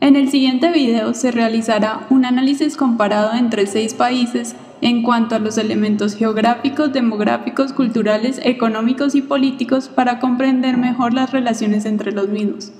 En el siguiente video se realizará un análisis comparado entre 6 países en cuanto a los elementos geográficos, demográficos, culturales, económicos y políticos para comprender mejor las relaciones entre los mismos.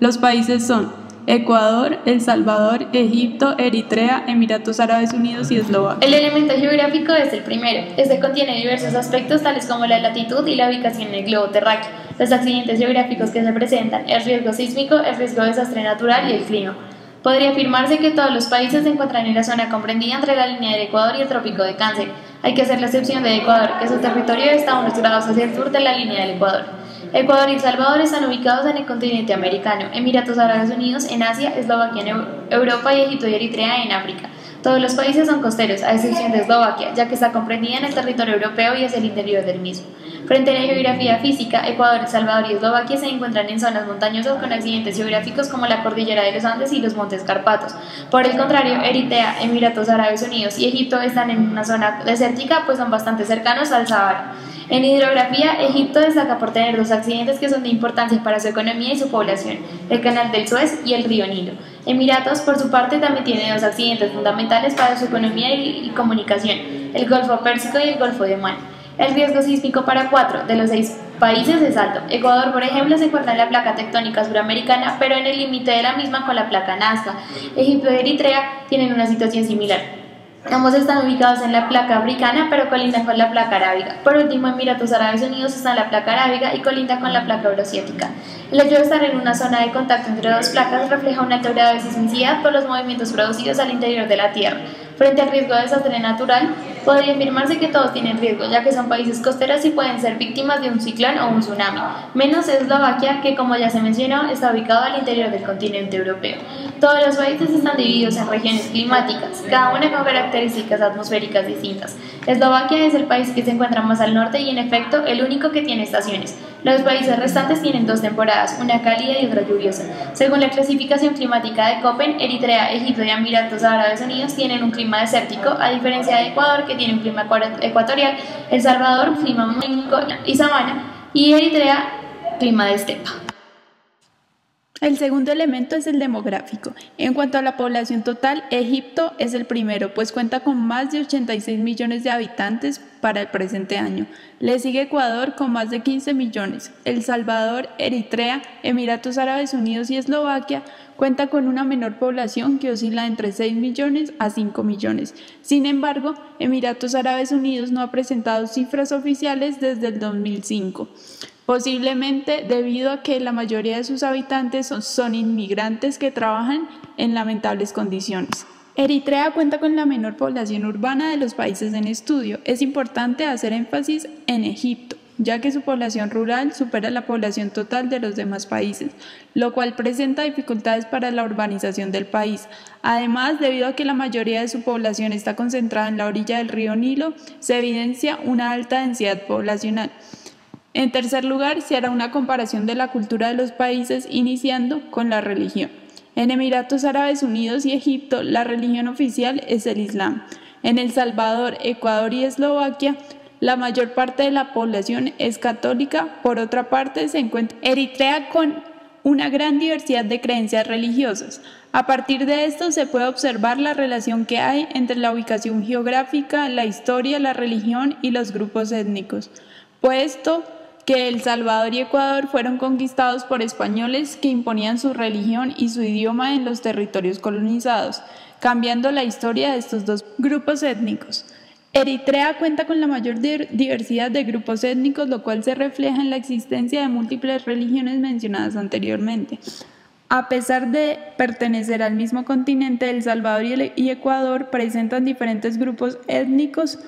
Los países son Ecuador, El Salvador, Egipto, Eritrea, Emiratos Árabes Unidos y Eslovaquia. El elemento geográfico es el primero. Este contiene diversos aspectos tales como la latitud y la ubicación en el globo terráqueo, los accidentes geográficos que se presentan, el riesgo sísmico, el riesgo de desastre natural y el clima. Podría afirmarse que todos los países se encuentran en la zona comprendida entre la línea del Ecuador y el trópico de Cáncer. Hay que hacer la excepción de Ecuador, que su territorio está a unos grados hacia el sur de la línea del Ecuador. Ecuador y El Salvador están ubicados en el continente americano, Emiratos Árabes Unidos en Asia, Eslovaquia en Europa y Egipto y Eritrea en África. Todos los países son costeros, a excepción de Eslovaquia, ya que está comprendida en el territorio europeo y hacia el interior del mismo. Frente a la geografía física, Ecuador, El Salvador y Eslovaquia se encuentran en zonas montañosas con accidentes geográficos como la cordillera de los Andes y los montes Cárpatos. Por el contrario, Eritrea, Emiratos Árabes Unidos y Egipto están en una zona desértica, pues son bastante cercanos al Sahara. En hidrografía, Egipto destaca por tener dos accidentes que son de importancia para su economía y su población, el Canal del Suez y el río Nilo. Emiratos, por su parte, también tiene dos accidentes fundamentales para su economía y comunicación, el Golfo Pérsico y el Golfo de Omán. El riesgo sísmico para 4 de los 6 países es alto. Ecuador, por ejemplo, se encuentra en la placa tectónica suramericana, pero en el límite de la misma con la placa Nazca. Egipto y Eritrea tienen una situación similar. Ambos están ubicados en la placa africana, pero colindan con la placa arábiga. Por último, Emiratos Árabes Unidos está en la placa arábiga y colinda con la placa euroasiática. El hecho de estar en una zona de contacto entre dos placas refleja un alto grado de sismicidad por los movimientos producidos al interior de la Tierra. Frente al riesgo de desastre natural, podría afirmarse que todos tienen riesgo, ya que son países costeros y pueden ser víctimas de un ciclón o un tsunami, menos Eslovaquia, que como ya se mencionó, está ubicado al interior del continente europeo. Todos los países están divididos en regiones climáticas, cada una con características atmosféricas distintas. Eslovaquia es el país que se encuentra más al norte y, en efecto, el único que tiene estaciones. Los países restantes tienen dos temporadas, una cálida y otra lluviosa. Según la clasificación climática de Köppen, Eritrea, Egipto y Emiratos Árabes Unidos tienen un clima desértico, a diferencia de Ecuador, que tiene un clima ecuatorial, El Salvador, un clima mónico y sabana, y Eritrea, clima de estepa. El segundo elemento es el demográfico. En cuanto a la población total, Egipto es el primero, pues cuenta con más de 86 millones de habitantes para el presente año. Le sigue Ecuador con más de 15 millones. El Salvador, Eritrea, Emiratos Árabes Unidos y Eslovaquia cuenta con una menor población que oscila entre 6 millones a 5 millones. Sin embargo, Emiratos Árabes Unidos no ha presentado cifras oficiales desde el 2005. Posiblemente debido a que la mayoría de sus habitantes son inmigrantes que trabajan en lamentables condiciones. Eritrea cuenta con la menor población urbana de los países en estudio. Es importante hacer énfasis en Egipto, ya que su población rural supera la población total de los demás países, lo cual presenta dificultades para la urbanización del país. Además, debido a que la mayoría de su población está concentrada en la orilla del río Nilo, se evidencia una alta densidad poblacional. En tercer lugar, se hará una comparación de la cultura de los países, iniciando con la religión. En Emiratos Árabes Unidos y Egipto, la religión oficial es el Islam. En El Salvador, Ecuador y Eslovaquia, la mayor parte de la población es católica. Por otra parte, se encuentra Eritrea con una gran diversidad de creencias religiosas. A partir de esto se puede observar la relación que hay entre la ubicación geográfica, la historia, la religión y los grupos étnicos, puesto que El Salvador y Ecuador fueron conquistados por españoles que imponían su religión y su idioma en los territorios colonizados, cambiando la historia de estos dos grupos étnicos. Eritrea cuenta con la mayor diversidad de grupos étnicos, lo cual se refleja en la existencia de múltiples religiones mencionadas anteriormente. A pesar de pertenecer al mismo continente, El Salvador y Ecuador presentan diferentes grupos étnicos,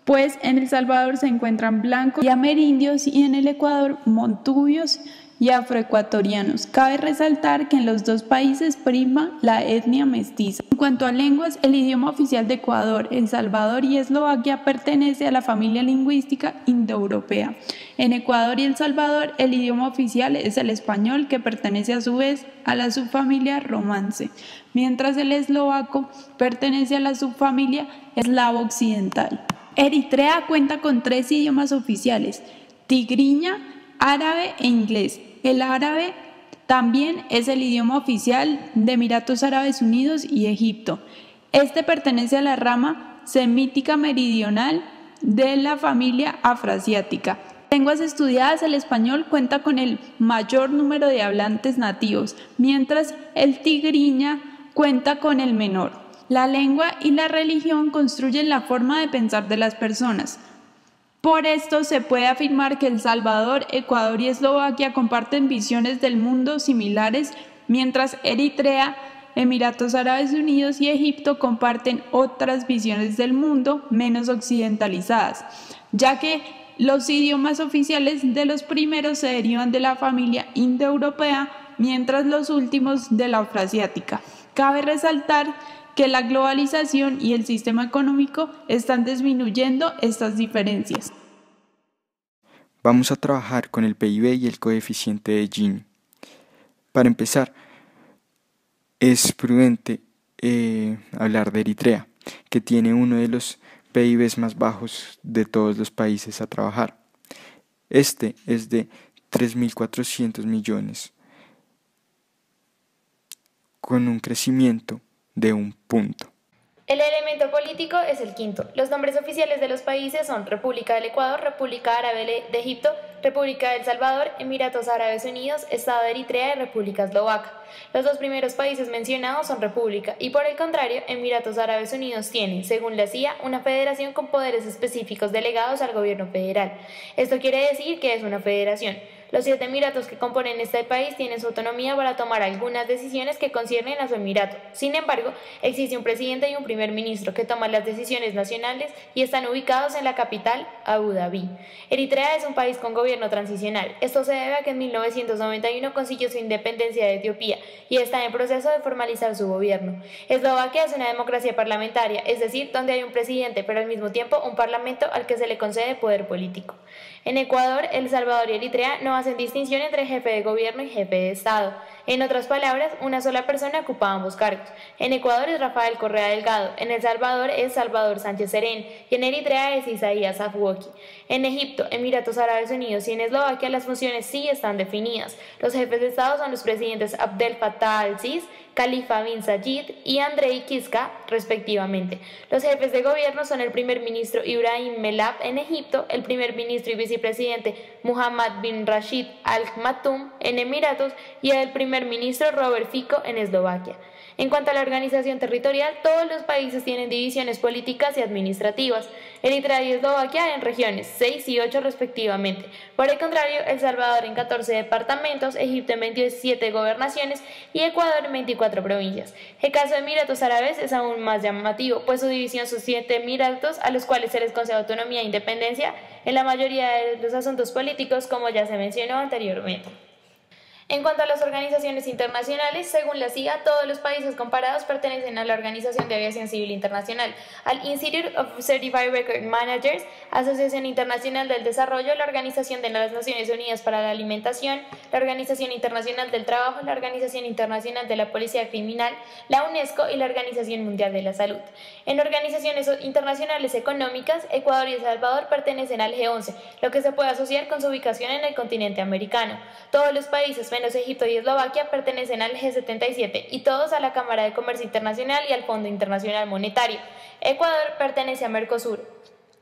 pues en El Salvador se encuentran blancos y amerindios y en el Ecuador montubios y afroecuatorianos. Cabe resaltar que en los dos países prima la etnia mestiza. En cuanto a lenguas, el idioma oficial de Ecuador, El Salvador y Eslovaquia pertenece a la familia lingüística indoeuropea. En Ecuador y El Salvador, el idioma oficial es el español, que pertenece a su vez a la subfamilia romance, mientras el eslovaco pertenece a la subfamilia eslavo occidental. Eritrea cuenta con 3 idiomas oficiales: tigriña, árabe e inglés. El árabe También es el idioma oficial de Emiratos Árabes Unidos y Egipto. Este pertenece a la rama semítica meridional de la familia afroasiática. Lenguas estudiadas, el español cuenta con el mayor número de hablantes nativos, mientras el tigrinya cuenta con el menor. La lengua y la religión construyen la forma de pensar de las personas. Por esto se puede afirmar que El Salvador, Ecuador y Eslovaquia comparten visiones del mundo similares, mientras Eritrea, Emiratos Árabes Unidos y Egipto comparten otras visiones del mundo menos occidentalizadas, ya que los idiomas oficiales de los primeros se derivan de la familia indoeuropea, mientras los últimos de la afroasiática. Cabe resaltar que la globalización y el sistema económico están disminuyendo estas diferencias. Vamos a trabajar con el PIB y el coeficiente de Gini. Para empezar, es prudente hablar de Eritrea, que tiene uno de los PIBs más bajos de todos los países a trabajar. Este es de 3.400 millones, con un crecimiento de 1 punto. El elemento político es el quinto. Los nombres oficiales de los países son República del Ecuador, República Árabe de Egipto, República del Salvador, Emiratos Árabes Unidos, Estado de Eritrea y República Eslovaca. Los dos primeros países mencionados son república y por el contrario, Emiratos Árabes Unidos tiene, según la CIA, una federación con poderes específicos delegados al gobierno federal. Esto quiere decir que es una federación. Los 7 emiratos que componen este país tienen su autonomía para tomar algunas decisiones que conciernen a su emirato. Sin embargo, existe un presidente y un primer ministro que toman las decisiones nacionales y están ubicados en la capital, Abu Dhabi. Eritrea es un país con gobierno transicional. Esto se debe a que en 1991 consiguió su independencia de Etiopía y está en proceso de formalizar su gobierno. Eslovaquia es una democracia parlamentaria, es decir, donde hay un presidente, pero al mismo tiempo un parlamento al que se le concede poder político. En Ecuador, El Salvador y Eritrea no hacen distinción entre jefe de gobierno y jefe de Estado. En otras palabras, una sola persona ocupa ambos cargos. En Ecuador es Rafael Correa Delgado, en El Salvador es Salvador Sánchez Serén y en Eritrea es Isaías Afwerki. En Egipto, Emiratos Árabes Unidos y en Eslovaquia las funciones sí están definidas. Los jefes de Estado son los presidentes Abdel Fattah al-Sisi, Khalifa bin Zayed y Andrei Kiska, respectivamente. Los jefes de gobierno son el primer ministro Ibrahim Melab en Egipto, el primer ministro y vicepresidente Muhammad bin Rashid Al Maktoum en Emiratos y el primer ministro Robert Fico en Eslovaquia. En cuanto a la organización territorial, todos los países tienen divisiones políticas y administrativas. Eritrea y Eslovaquia en regiones, 6 y 8 respectivamente. Por el contrario, El Salvador en 14 departamentos, Egipto en 27 gobernaciones y Ecuador en 24 provincias. El caso de Emiratos Árabes es aún más llamativo, pues su división son 7 emiratos a los cuales se les concede autonomía e independencia en la mayoría de los asuntos políticos, como ya se mencionó anteriormente. En cuanto a las organizaciones internacionales, según la CIA, todos los países comparados pertenecen a la Organización de Aviación Civil Internacional, al Institute of Certified Record Managers, Asociación Internacional del Desarrollo, la Organización de las Naciones Unidas para la Alimentación, la Organización Internacional del Trabajo, la Organización Internacional de la Policía Criminal, la UNESCO y la Organización Mundial de la Salud. En organizaciones internacionales económicas, Ecuador y El Salvador pertenecen al G11, lo que se puede asociar con su ubicación en el continente americano. Todos los países menos Egipto y Eslovaquia pertenecen al G77 y todos a la Cámara de Comercio Internacional y al Fondo Internacional Monetario. Ecuador pertenece a Mercosur,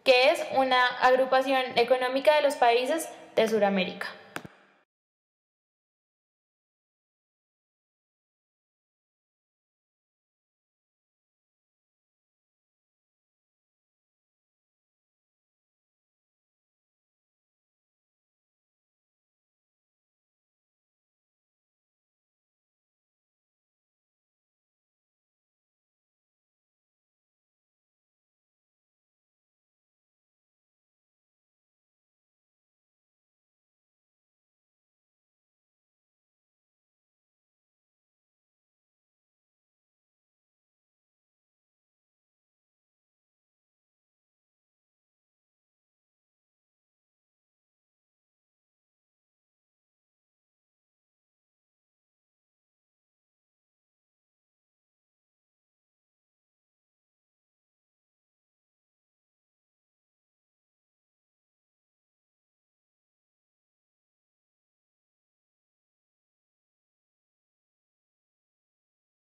que es una agrupación económica de los países de Sudamérica.